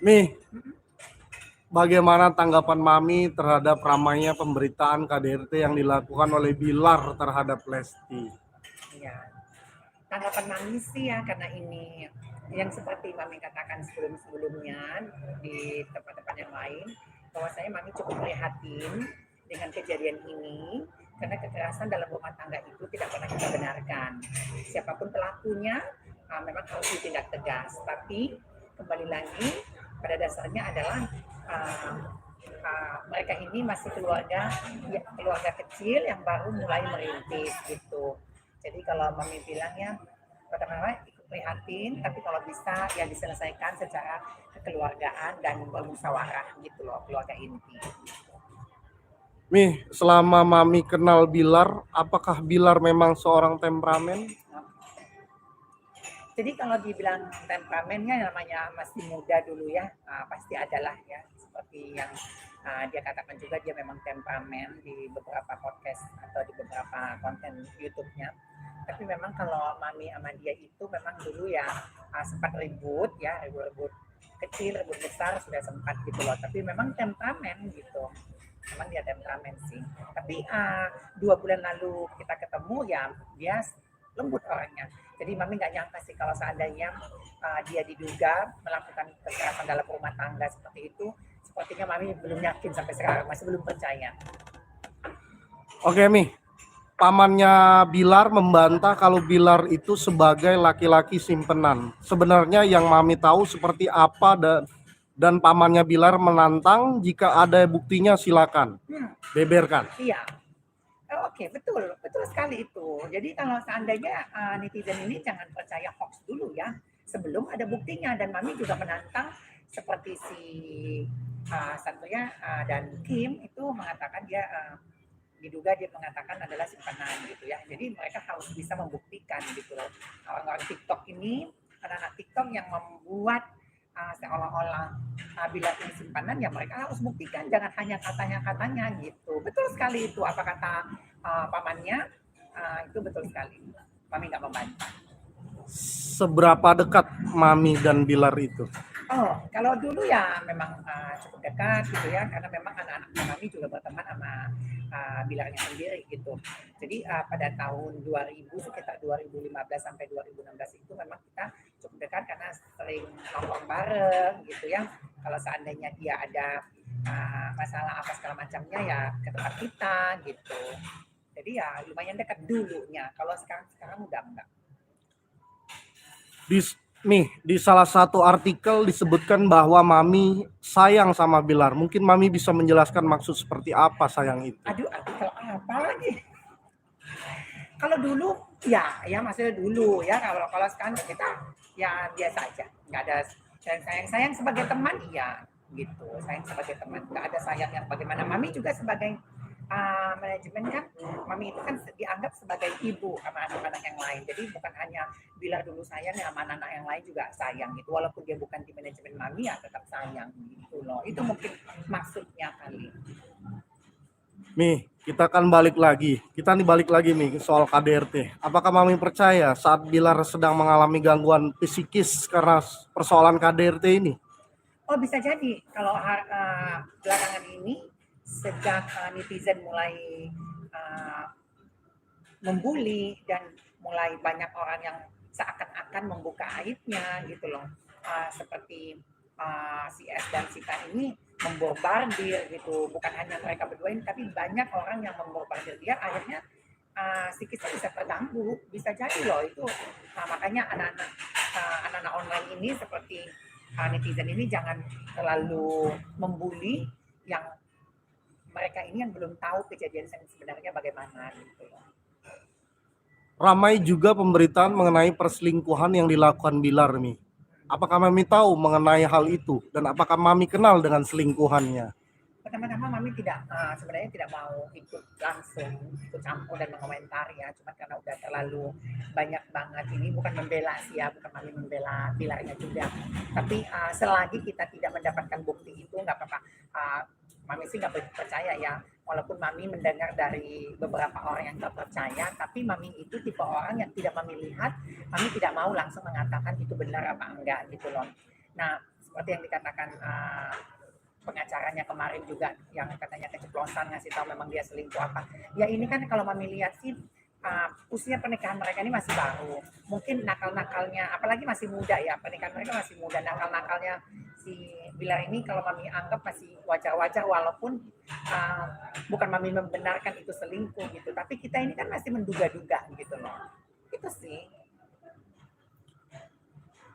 Nih, bagaimana tanggapan Mami terhadap ramainya pemberitaan KDRT yang dilakukan oleh Bilar terhadap Lesti? Ya, tanggapan Mami sih ya karena ini yang seperti Mami katakan sebelum-sebelumnya di tempat-tempat yang lain, bahwa saya Mami cukup prihatin dengan kejadian ini karena kekerasan dalam rumah tangga itu tidak pernah kita benarkan. Siapapun pelakunya memang harus ditindak tegas. Tapi kembali lagi pada dasarnya adalah uh, mereka ini masih keluarga kecil yang baru mulai merintis gitu. Jadi kalau Mami bilangnya pertama ikut prihatin, tapi kalau bisa ya diselesaikan secara kekeluargaan dan bermusyawarah gitu loh, keluarga inti. Nih, selama Mami kenal Bilar, apakah Bilar memang seorang temperamen? Jadi kalau dibilang temperamennya namanya masih muda dulu ya, pasti adalah ya seperti yang dia katakan juga dia memang temperamen di beberapa podcast atau di beberapa konten YouTube-nya. Tapi memang kalau Mami sama dia itu memang dulu ya sempat ribut ya, ribut kecil, ribut besar sudah sempat gitu loh. Tapi memang temperamen gitu. Memang dia temperamen sih. Tapi 2 bulan lalu kita ketemu ya dia lembut orangnya. Jadi Mami nggak nyangka sih kalau seandainya dia diduga melakukan kekerasan dalam rumah tangga seperti itu. Sepertinya Mami belum yakin sampai sekarang, masih belum percaya. Oke, Mi. Pamannya Bilar membantah kalau Bilar itu sebagai laki-laki simpenan. Sebenarnya yang Mami tahu seperti apa dan pamannya Bilar menantang jika ada buktinya silakan beberkan. Iya. Oke, betul sekali itu. Jadi kalau seandainya netizen ini jangan percaya hoax dulu ya, sebelum ada buktinya. Dan Mami juga menantang seperti si Satria dan Kim itu mengatakan dia diduga dia mengatakan adalah simpanan gitu ya. Jadi mereka harus bisa membuktikan gitu loh. Orang-orang TikTok ini, anak-anak TikTok yang membuat seolah-olah bila ini simpanan ya mereka harus buktikan, jangan hanya katanya gitu. Betul sekali itu apa kata pamannya, itu betul sekali. Mami nggak membantah. Seberapa dekat Mami dan Bilar itu? Oh, kalau dulu ya memang cukup dekat gitu ya, karena memang anak-anak Mami juga berteman sama Bilarnya sendiri gitu. Jadi pada tahun 2000 sekitar 2015 sampai 2016 itu memang kita cukup dekat karena sering nongkrong bareng gitu ya. Kalau seandainya dia ada masalah apa segala macamnya ya ke tempat kita gitu. Jadi ya lumayan dekat dulunya. Kalau sekarang udah enggak. Di salah satu artikel disebutkan bahwa Mami sayang sama Bilar. Mungkin Mami bisa menjelaskan maksud seperti apa sayang itu. Aduh, artikel apa lagi? Kalau dulu ya maksudnya dulu ya, kalau sekarang kita ya biasa aja, nggak ada sayang sebagai teman iya gitu, sayang sebagai teman, nggak ada sayang yang bagaimana. Mami juga sebagai manajemen kan, Mami itu kan dianggap sebagai ibu sama anak-anak yang lain, jadi bukan hanya bila dulu sayang ya sama anak-anak yang lain juga sayang gitu, walaupun dia bukan di manajemen Mami ya tetap sayang gitu loh. Itu mungkin maksudnya kali. Kita akan balik lagi. Balik lagi soal KDRT. Apakah Mami percaya saat Bilar sedang mengalami gangguan psikis karena persoalan KDRT ini? Oh, bisa jadi kalau belakangan ini sejak netizen mulai membuli dan mulai banyak orang yang seakan-akan membuka aibnya gitu loh, seperti si S dan si K ini membombardir gitu, bukan hanya mereka berdua ini, tapi banyak orang yang membombardir dia, akhirnya psikisnya bisa terganggu, bisa jadi loh itu. Makanya anak-anak online ini seperti netizen ini jangan terlalu membuli yang mereka ini yang belum tahu kejadian sebenarnya bagaimana gitu loh. Ramai juga pemberitaan mengenai perselingkuhan yang dilakukan Bilar, Mi. Apakah Mami tahu mengenai hal itu? Dan apakah Mami kenal dengan selingkuhannya? Pertama-tama Mami sebenarnya tidak mau ikut campur dan mengomentari ya, cuma karena udah terlalu banyak banget ini, bukan membela sih ya, bukan Mami membela Bilarnya juga, tapi selagi kita tidak mendapatkan bukti itu nggak apa-apa. Mami sih nggak percaya ya, walaupun Mami mendengar dari beberapa orang yang nggak percaya, tapi Mami itu tipe orang yang tidak Mami lihat, Mami tidak mau langsung mengatakan itu benar apa enggak gitu loh. Nah, seperti yang dikatakan pengacaranya kemarin juga yang katanya keceplosan ngasih tahu memang dia selingkuh apa. Ya ini kan kalau Mami lihat sih usia pernikahan mereka ini masih baru. Mungkin nakal-nakalnya, apalagi masih muda ya, pernikahan mereka masih muda. Nakal-nakalnya si Bilar ini kalau Mami anggap masih wajar-wajar walaupun bukan Mami membenarkan itu selingkuh gitu. Tapi kita ini kan masih menduga-duga gitu loh. Itu sih.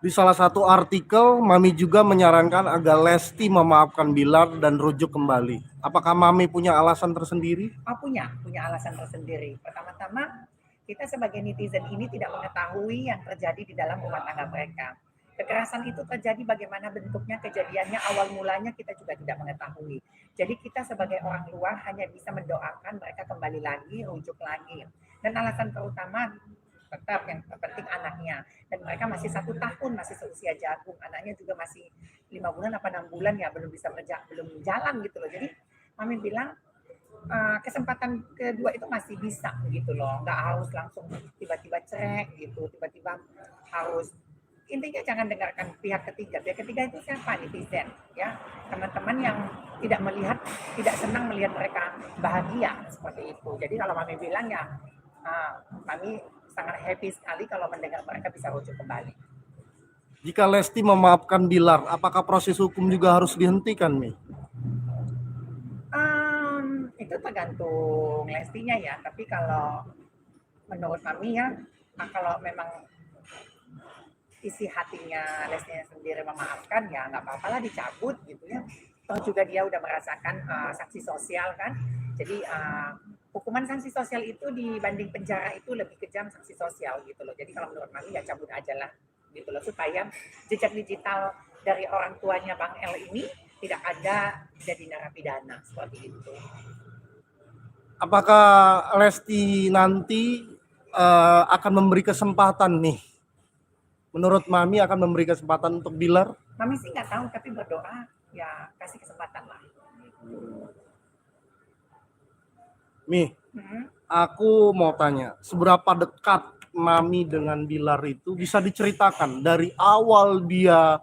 Di salah satu artikel, Mami juga menyarankan agar Lesti memaafkan Bilar dan rujuk kembali. Apakah Mami punya alasan tersendiri? Punya alasan tersendiri. Pertama-tama, kita sebagai netizen ini tidak mengetahui yang terjadi di dalam rumah tangga mereka. Kekerasan itu terjadi bagaimana bentuknya, kejadiannya, awal mulanya kita juga tidak mengetahui. Jadi kita sebagai orang luar hanya bisa mendoakan mereka kembali lagi, rujuk lagi. Dan alasan terutama tetap yang terpenting anaknya. Dan mereka masih 1 tahun, masih seusia jagung. Anaknya juga masih 5 bulan apa 6 bulan ya, belum bisa belum jalan gitu loh. Jadi Mami bilang kesempatan kedua itu masih bisa gitu loh, nggak harus langsung tiba-tiba cerai gitu, tiba-tiba harus, intinya jangan dengarkan pihak ketiga. Pihak ketiga itu siapa? Netizen ya, teman-teman yang tidak senang melihat mereka bahagia seperti itu. Jadi kalau Mami bilang ya Mami sangat happy sekali kalau mendengar mereka bisa rujuk kembali. Jika Lesti memaafkan Bilar, apakah proses hukum juga harus dihentikan, Mi? Itu tergantung Lestinya ya, tapi kalau menurut kami ya, kalau memang isi hatinya Lestinya sendiri memaafkan ya nggak apa-apa lah dicabut gitu ya. Toh juga dia udah merasakan sanksi sosial kan, jadi hukuman sanksi sosial itu dibanding penjara itu lebih kejam sanksi sosial gitu loh. Jadi kalau menurut kami ya cabut aja lah gitu loh, supaya jejak digital dari orang tuanya Bang L ini tidak ada jadi narapidana seperti itu. Apakah Lesti nanti akan memberi kesempatan nih? Menurut Mami akan memberi kesempatan untuk Bilar? Mami sih nggak tahu, tapi berdoa ya kasih kesempatan lah. Mi, aku mau tanya, seberapa dekat Mami dengan Bilar itu bisa diceritakan dari awal dia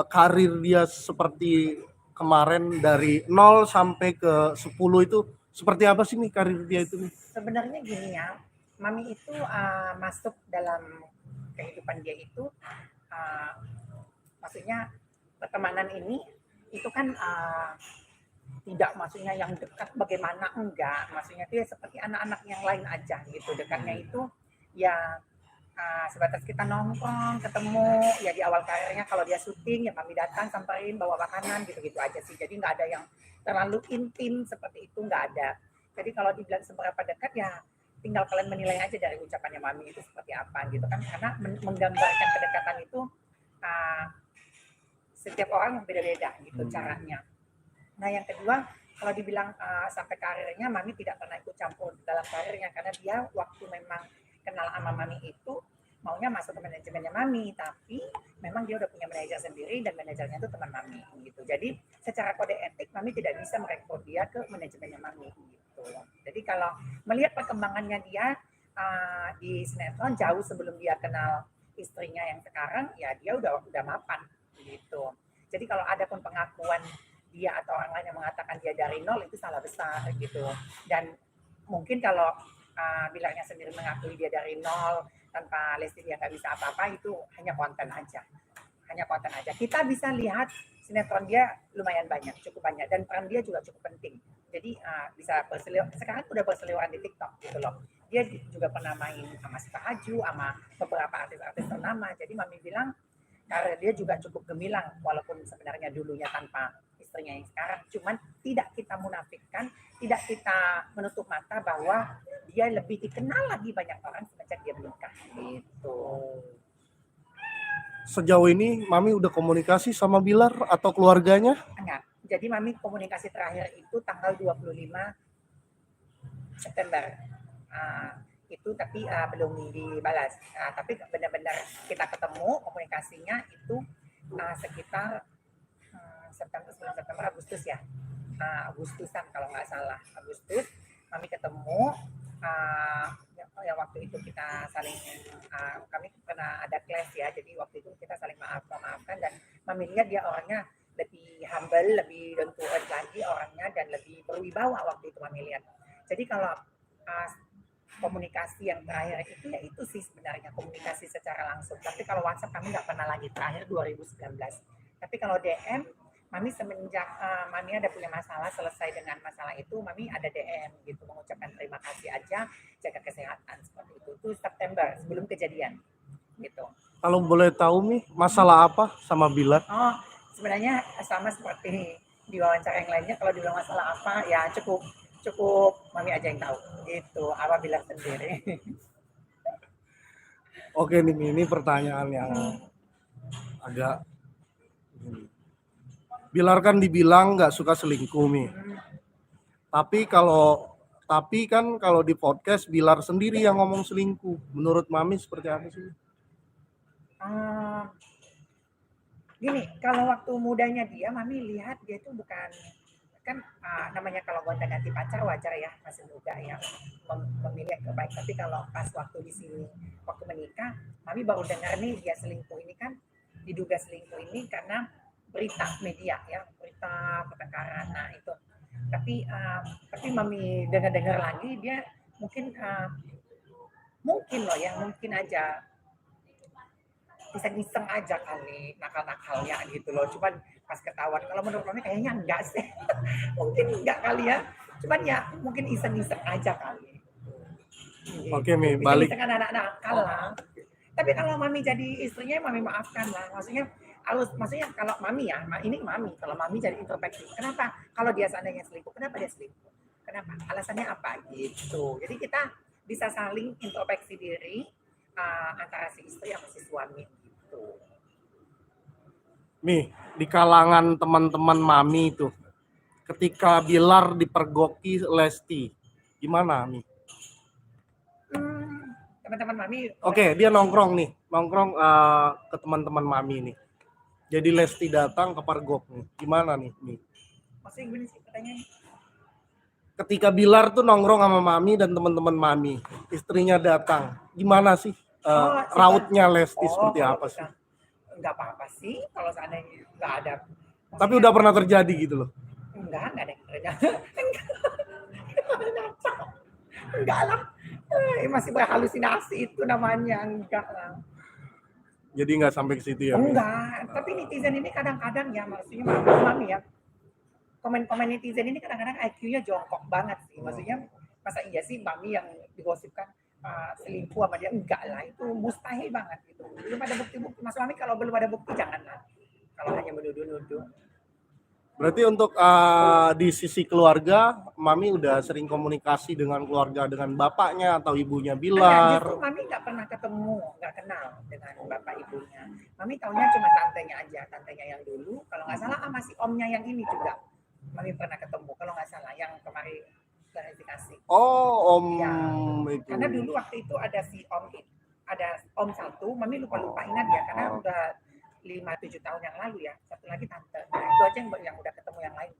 karir dia seperti kemarin dari 0 sampai ke 10 itu seperti apa sih nih karir dia itu nih? Sebenarnya gini ya, Mami itu masuk dalam kehidupan dia itu, maksudnya pertemanan ini itu kan tidak maksudnya yang dekat bagaimana, enggak, maksudnya dia seperti anak-anak yang lain aja gitu. Dekatnya itu ya sebatas kita nongkrong, ketemu ya di awal karirnya kalau dia syuting ya kami datang samperin bawa makanan gitu-gitu aja sih. Jadi nggak ada yang terlalu intim seperti itu, nggak ada. Jadi kalau dibilang seberapa dekat ya tinggal kalian menilai aja dari ucapannya Mami itu seperti apa gitu kan, karena menggambarkan kedekatan itu setiap orang yang beda-beda gitu caranya. Nah yang kedua, kalau dibilang sampai karirnya, Mami tidak pernah ikut campur dalam karirnya karena dia waktu memang kenal sama Mami itu maunya masuk ke manajemennya Mami, tapi memang dia udah punya manajer sendiri dan manajernya itu teman Mami gitu. Jadi secara kode etik Mami tidak bisa merekrut dia ke manajemennya Mami gitu. Jadi kalau melihat perkembangannya dia di sinetron jauh sebelum dia kenal istrinya yang sekarang, ya dia udah mapan gitu. Jadi kalau ada pun pengakuan dia atau orang lain yang mengatakan dia dari nol itu salah besar gitu. Dan mungkin kalau bilangnya sendiri mengakui dia dari nol tanpa Lesti dia nggak bisa apa-apa, itu hanya konten aja. Hanya konten aja. Kita bisa lihat sinetron dia lumayan banyak, cukup banyak, dan peran dia juga cukup penting. Jadi bisa berseliweran, sekarang udah berseliweran di TikTok gitu loh. Dia juga pernah main sama Sita Haju, sama beberapa artis-artis ternama. Jadi Mami bilang karir dia juga cukup gemilang, walaupun sebenarnya dulunya tanpa istrinya yang sekarang. Cuman tidak kita munafikkan, tidak kita menutup mata bahwa dia lebih dikenal lagi banyak orang sejak dia menikah gitu. Sejauh ini Mami udah komunikasi sama Bilar atau keluarganya? Enggak. Jadi Mami komunikasi terakhir itu tanggal 25 September. Itu tapi belum dibalas. Tapi benar-benar kita ketemu, komunikasinya itu sekitar September, Agustus ya. Agustusan kalau nggak salah. Agustus Mami ketemu yang waktu itu kita saling kami pernah ada clash ya, jadi waktu itu kita saling memaafkan, dan Mami lihat dia orangnya lebih humble, lebih down to earth lagi orangnya, dan lebih berwibawa waktu itu Mami lihat. Jadi kalau komunikasi yang terakhir itu ya itu sih sebenarnya komunikasi secara langsung. Tapi kalau WhatsApp kami nggak pernah lagi, terakhir 2019. Tapi kalau DM, Mami semenjak Mami ada punya masalah, selesai dengan masalah itu, Mami ada DM gitu, mengucapkan terima kasih aja, jaga kesehatan seperti itu. Itu September sebelum kejadian gitu. Kalau boleh tahu nih, masalah apa sama Bilar? Oh, sebenarnya sama seperti di wawancara yang lainnya, kalau dibilang masalah apa ya cukup Mami aja yang tahu gitu, apa Bilar sendiri. Oke nih, ini pertanyaan yang agak Bilar kan dibilang nggak suka selingkuh nih. Tapi kan kalau di podcast Bilar sendiri yang ngomong selingkuh. Menurut Mami seperti apa sih? Gini, kalau waktu mudanya dia, Mami lihat dia itu bukan kan namanya kalau gonta-ganti pacar wajar ya, masih muda ya, memilih yang terbaik. Tapi kalau pas waktu di sini, waktu menikah, Mami baru dengar nih dia selingkuh ini kan, diduga selingkuh ini karena berita media ya, berita pertengkaran. Nah itu. Tapi Mami dengar lagi dia mungkin mungkin loh ya, mungkin aja iseng-iseng aja kali nakal-nakalnya gitu loh. Cuman pas ketahuan, kalau menurut kami kayaknya enggak sih. Mungkin enggak kali ya. Cuman ya mungkin iseng-iseng aja kali. Gitu. Oke, Mi, balik. Iseng-iseng anak-anak nakal lah. Tapi kalau Mami jadi istrinya, Mami maafkan lah. Maksudnya kalau Mami ya, ini Mami. Kalau Mami jadi introspeksi, kenapa? Kalau dia seandainya selingkuh, kenapa dia selingkuh? Kenapa? Alasannya apa? Gitu. Jadi kita bisa saling introspeksi diri antara si istri sama si suami. Gitu. Mi, di kalangan teman-teman Mami itu, ketika Bilar dipergoki Lesti, gimana Mi? Teman-teman Mami. Oke, dia nongkrong ke teman-teman Mami nih. Jadi Lesti datang ke pergok nih, gimana nih Mi? Maksudnya gimana sih pertanyaannya? Ketika Bilar tuh nongkrong sama Mami dan teman-teman Mami, istrinya datang, gimana sih rautnya Lesti seperti apa sih? Enggak apa-apa sih kalau seandainya enggak ada. Tapi udah pernah terjadi gitu loh. Enggak ada yang terjadi. Enggak lah. Masih berhalusinasi itu namanya, enggak lah. Jadi nggak sampai ke situ ya? Enggak, tapi netizen ini kadang-kadang ya, maksudnya Mami ya, komen-komen netizen ini kadang-kadang IQ-nya jongkok banget sih. Maksudnya masa iya sih Mami yang digosipkan selingkuh sama dia? Enggak lah, itu mustahil banget gitu. Belum ada bukti-bukti. Mas Mami kalau belum ada bukti janganlah. Kalau hanya menuduh-nuduh. Berarti untuk di sisi keluarga, Mami udah sering komunikasi dengan keluarga, dengan bapaknya atau ibunya Bilar? Justru Mami nggak pernah ketemu, nggak kenal dengan bapak ibunya. Mami taunya cuma tantenya aja, tantenya yang dulu. Kalau nggak salah sama si omnya yang ini juga. Mami pernah ketemu, kalau nggak salah yang kemarin klarifikasi. Oh, Om ya, itu. Karena dulu waktu itu ada si Om, ada Om satu, Mami lupa ingat ya, karena udah 5-7 tahun yang lalu ya. Satu lagi tante. Nah, itu aja yang udah ketemu yang lain.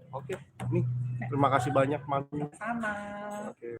Oke, nih terima kasih banyak Mami. Sama. Oke.